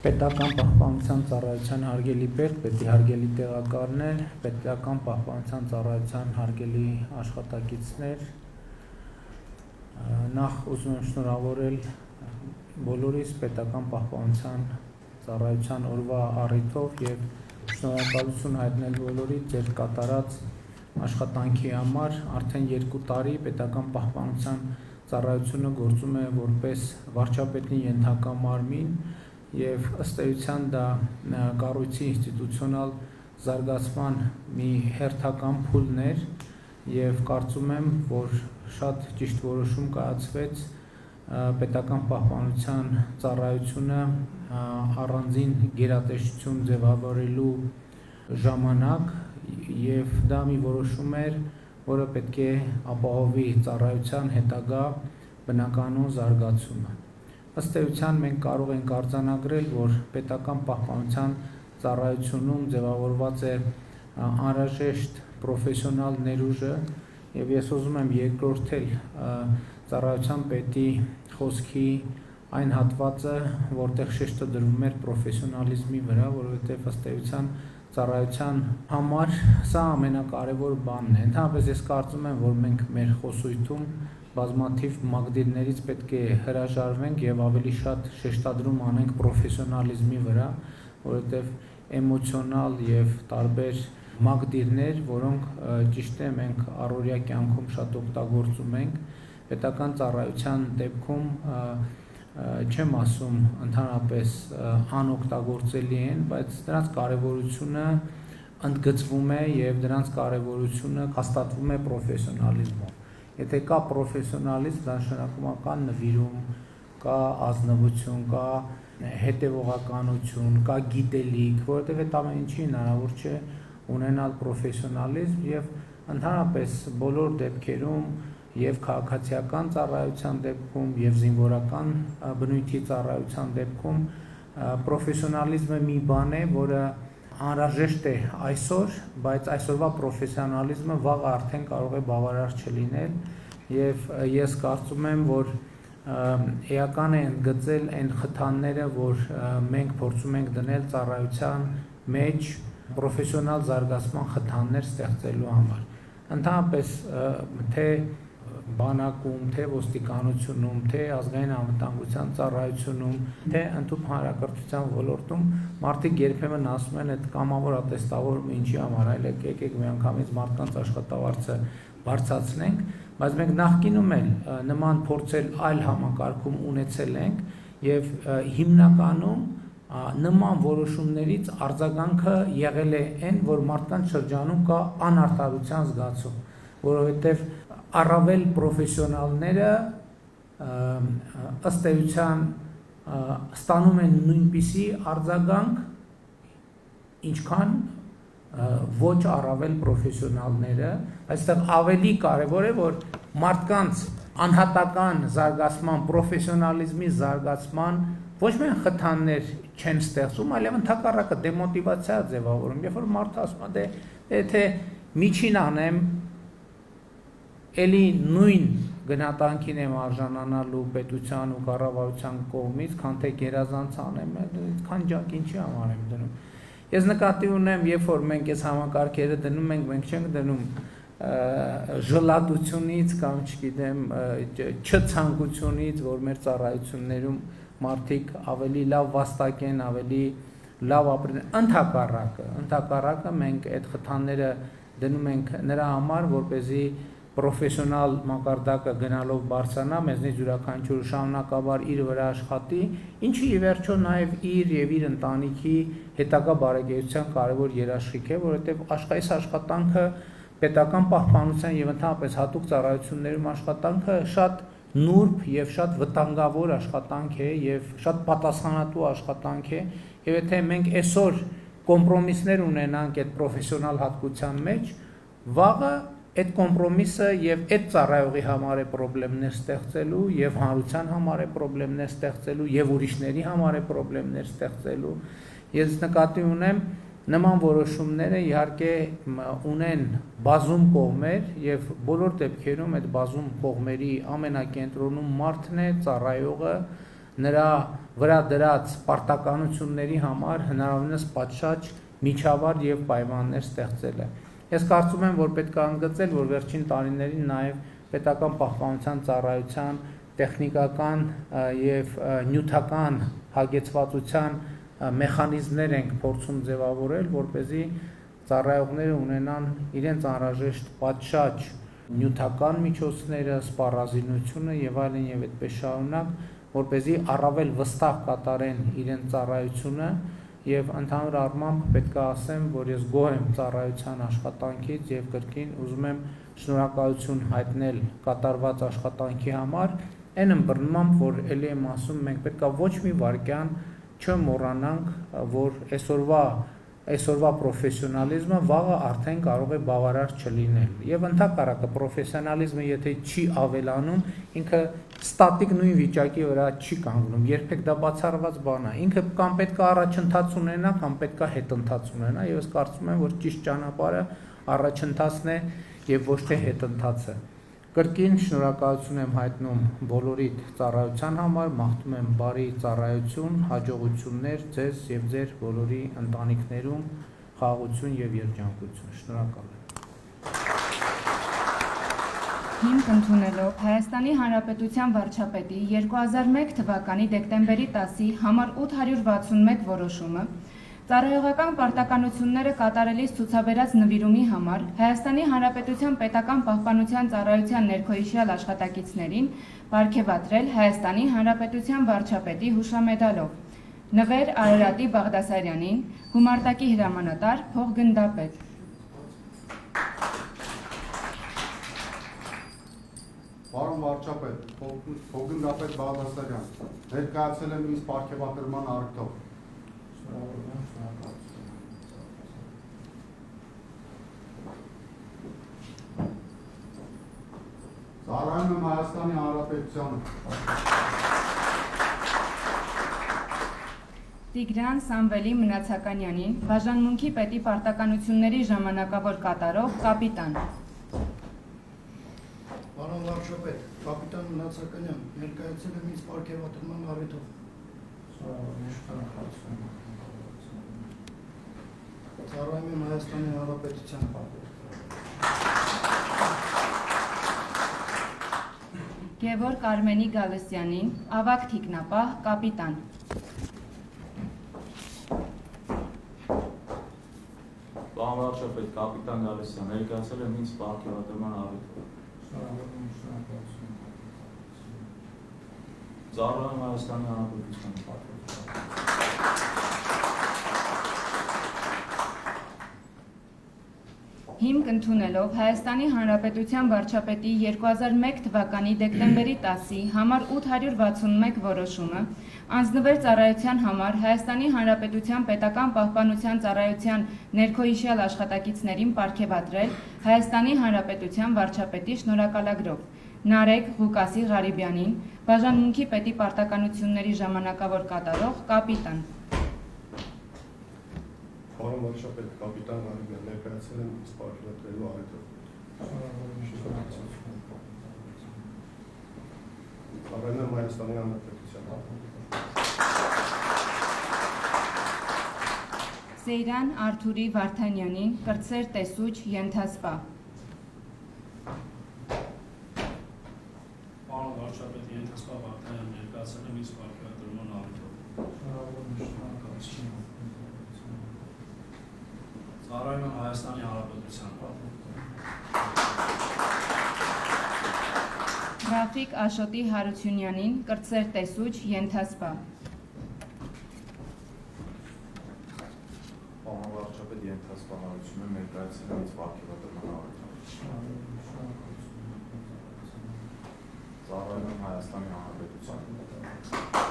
Պետական պահպանության ծառայության հարգելի պետ, հարգելի տեղակալներ, պետական պահպանության ծառայության հարգելի աշխատակիցներ, նախ ուզում եմ շնորհավորել բոլորիս պետական պահպանության ծառայության օրվա առիթով եւ շնորհակալություն հայտնել բոլորիդ ձեր կատարած աշխատանքի համար։ Արդեն 2 տարի պետական պահպանության ծառայությունը գործում է որպես վարչապետի ենթակա մարմին եւ ըստ էության դա կառույցի ինստիտուցիոնալ զարգացման մի հերթական փուլն էր եւ կարծում եմ, որ շատ ճիշտ որոշում կայացվեց պետական պահպանության ծառայությունը առանձին գերատեսչություն ձևավորելու ժամանակ եւ դա մի որոշում էր, որը պետք է ապահովի ծառայության հետագա բնականոն զարգացումը։ Ըստ էության մենք կարող ենք արձանագրել, որ պետական պահպանության ծառայությունում ձևավորված է անհրաժեշտ պրոֆեսիոնալ ներուժը եւ ես ուզում եմ երկրորդել ծառայության պետի խոսքի այն հատվածը, որտեղ շեշտը դրվում էր պրոֆեսիոնալիզմի վրա, որովհետեւ ըստ էության ծառայության համար սա ամենակարևոր բանն է։ Ընդհանրապես ես կարծում եմ, որ մենք մեր խոսույթում բազմաթիվ մակդիրներից պետք է հրաժարվենք եւ ավելի շատ շեշտադրում անենք պրոֆեսիոնալիզմի վրա, որովհետեւ էմոցիոնալ եւ տարբեր մակդիրներ, որոնք ճիշտ է մենք առօրյա կյանքում շատ օգտագործում ենք, պետական ծառայության դեպքում չեմ ասում ընդհանրապես անօգտագործելի են, բայց դրանց կարևորությունը ընդգծվում է եւ դրանց կարևորությունը հաստատվում է պրոֆեսիոնալիզմով։ Եթե կա պրոֆեսիոնալիզմ, դա նշանակում է կա նվիրում, կա ազնվություն, կա հետևողականություն, կա գիտելիք, որովհետև այդ ամեն ինչի հնարավոր չէ ունենալ պրոֆեսիոնալիզմ եւ ընդհանրապես բոլոր դեպքերում եւ քաղաքացիական ծառայության դեպքում եւ զինվորական բնույթի ծառայության դեպքում պրոֆեսիոնալիզմը մի բան է, որը անհրաժեշտ է այսօր, բայց այսօրվա պրոֆեսիոնալիզմը վաղը արդեն կարող է բավարար չլինել եւ ես կարծում եմ, որ էական է ընդգծել այն խթանները, որ մենք փորձում ենք դնել ծառայության մեջ պրոֆեսիոնալ զարգացման խթաններ ստեղծելու համար։ Ընդհանրապես թե բանակում, թե ոստիկանությունում, թե ազգային անվտանգության ծառայությունում, թե ընդհանուր հանրակրթության ոլորտում մարդիկ երբեմն ասում են այդ կամավոր ատեստավորումը ինչի համար, այլ եկեք միանգամից մարդկանց աշխատավարձը բարձրացնենք, բայց մենք նախկինում էլ նման փորձեր այլ համակարգում ունեցել ենք եւ հիմնականում նման որոշումներից արձագանքը եղել է այն, որ մարդկանց շրջանում կա անարդարության զգացում, որովհետեւ առավել պրոֆեսիոնալները ըստ էության ստանում են նույնպիսի արձագանք, ինչքան ոչ առավել պրոֆեսիոնալները, այստեղ ավելի կարևոր է, որ մարդկանց անհատական զարգացման, պրոֆեսիոնալիզմի զարգացման ոչ միայն խթաններ չեն ստեղծում, այլև ընդհակառակը դեմոտիվացիա ձևավորում, երբ որ մարդը ասում է, եթե միջին անեմ, էլի նույն գնահատանքին եմ արժանանալու պետության ու կառավարության կողմից, քան թե գերազանց անեմ, այդքան ջանք ինչի համար եմ դնում։ Ես նկատի ունեմ, երբ որ մենք այս համակարգերը դնում ենք, մենք չենք դնում ժլատությունից կամ չգիտեմ, չցանկությունից, որ մեր ծառայություններում մարդիկ ավելի լավ վաստակեն, ավելի լավ ապրեն, ընդհակառակը մենք այդ խթանները դնում ենք նրա համար, որպեսզի պրոֆեսիոնալ մակարդակը գնալով բարձրանա, մեզնից յուրաքանչյուր շարունակաբար իր վրա աշխատի, ինչը ի վերջո նաև իր եւ իր ընտանիքի հետագա բարեկեցության կարևոր երաշխիք է, որովհետեւ այս աշխատանքը պետական պահպանության եւ ընդհանրապես հատուկ ծառայություններում աշխատանքը շատ նուրբ եւ շատ վտանգավոր աշխատանք է եւ շատ պատասխանատու աշխատանք է, եւ եթե մենք այսօր կոմպրոմիսներ ունենանք այդ պրոֆեսիոնալ հատկության մեջ, վաղը այդ կոմպրոմիսը եւ այդ ծառայողի համար է խնդիրներ ստեղծելու եւ հանրության համար է խնդիրներ ստեղծելու եւ ուրիշների համար է խնդիրներ ստեղծելու։ Ես նկատի ունեմ նման որոշումները իհարկե ունեն բազում կողմեր եւ բոլոր դեպքերում այդ բազում կողմերի ամենակենտրոնում մարդն է, ծառայողը, նրա վրա դրած պարտականությունների համար հնարավորինս պատշաճ միջավայր եւ պայմաններ ստեղծելը։ Ես կարծում եմ, որ պետք է ընդգծել, որ վերջին տարիներին նաեւ պետական պահպանության ծառայության տեխնիկական եւ նյութական հագեցվածության մեխանիզմներ ենք փորձում ձևավորել, որպեսզի ծառայողները ունենան իրենց անհրաժեշտ պատշաճ նյութական միջոցները, սպառազինությունը եւ այլն եւ այդպես շարունակ, որպեսզի առավել վստահ կատարեն իրենց ծառայությունը եւ ընդհանուր առմամբ պետք է ասեմ, որ ես գոհ եմ ծառայության աշխատանքից եւ կրկին ուզում եմ շնորհակալություն հայտնել կատարված աշխատանքի համար, այն ըմբռնմամբ, որ ելի եմ ասում, մենք պետք է ոչ մի վարքյան չմոռանանք, որ այսօրվա պրոֆեսիոնալիզմը վաղը արդեն կարող է բավարար չլինել եւ ընդհակառակը պրոֆեսիոնալիզմը եթե չի ավելանում, ինքը ստատիկ նույն վիճակի վրա չի կանգնում, երբեք դա բացառված բան է, ինքը կամ պետք է առաջընթաց ունենա, կամ պետք է հետընթաց ունենա եւ ես կարծում եմ, որ ճիշտ ճանապարհը առաջընթացն է եւ ոչ թե հետընթացը։ Կրկին շնորհակալություն եմ հայտնում բոլորիդ ծառայության համար, մաղթում եմ բարի ծառայություն, հաջողություններ ձեզ եւ ձեր բոլորի ընտանիքներում, խաղաղություն եւ երջանկություն։ Շնորհակալ եմ։ Հիմք ընդունելով Հայաստանի Հանրապետության վարչապետի 2001 թվականի դեկտեմբերի 10-ի համար 861 որոշումը ծառայողական պարտականությունները կատարելիս ցուցաբերած նվիրումի համար Հայաստանի Հանրապետության պետական պահպանության ծառայության ներքոհիշյալ աշխատակիցներին պարգևատրել Հայաստանի Հանրապետության վարչապետի հուշամեդալով։ Նվեր Արարատի Բաղդասարյանին, գումարտակի հրամանատար, փոխգնդապետ։ Պարոն վարչապետ, փոխգնդապետ Բաղդասարյան, ներկայացել եմ ինձ պարգևատրման առիթով։ Ծառայում եմ Հայաստանի Հանրապետությանը։ Տիգրան Սամվելի Մնացականյանին, բաժանմունքի պետի պարտականությունների ժամանակավոր կատարող կապիտան։ Պարոն վարչապետ, կապիտան Մնացականյան, ներկայացել եմ ինձ պարգևատրման առիթով։ Ծառայում եմ Հայաստանի Հանրապետությանը։ Գևորգ Արմենի Գալստյանին, ավագ թիկնապահ, կապիտան։ Պարոն վարչապետ, կապիտան Գալստյան, ներկայացել եմ ինձ պարգևատրման առիթով։ Ծառայում եմ Հայաստանի Հանրապետությանը։ Հիմք ընդունելով Հայաստանի Հանրապետության վարչապետի 2001 թվականի դեկտեմբերի 10-ի համար 861 որոշումը, անձնվեր ծառայության համար Հայաստանի Հանրապետության պետական պահպանության ծառայության ներքոհիշյալ աշխատակիցներին պարգևատրել Հայաստանի Հանրապետության վարչապետի շնորհակալագրով, Նարեկ Ղուկասի Ղարիբյանին, բաժանմունքի պետի պարտականությունների ժամանակավոր կատարող կապիտան։ Պարոն վարչապետ, կապիտան Ղարիբյան, ներկայացել եմ ինձ պարգևատրելու առիթով։ Ծառայում եմ Հայաստանի Հանրապետությանը։ Սեյրան Արթուրի Վարդանյանին, կրտսեր տեսուչ, ենթասպա։ Պարոն վարչապետ, ենթասպա Վարդանյան, ներկայացել եմ ինձ պարգևատրման առիթով։ Ծառայում եմ Հայաստանի Հանրապետությանը։ Ռաֆիկ Աշոտի Հարությունյանին, կրտսեր տեսուչ, ենթասպա։ Պարոն վարչապետ, ենթասպա Հարությունյանին, ներկայացել եմ ինձ պարգևատրման առիթով։ Ծառայում եմ Հայաստանի Հանրապետությանը։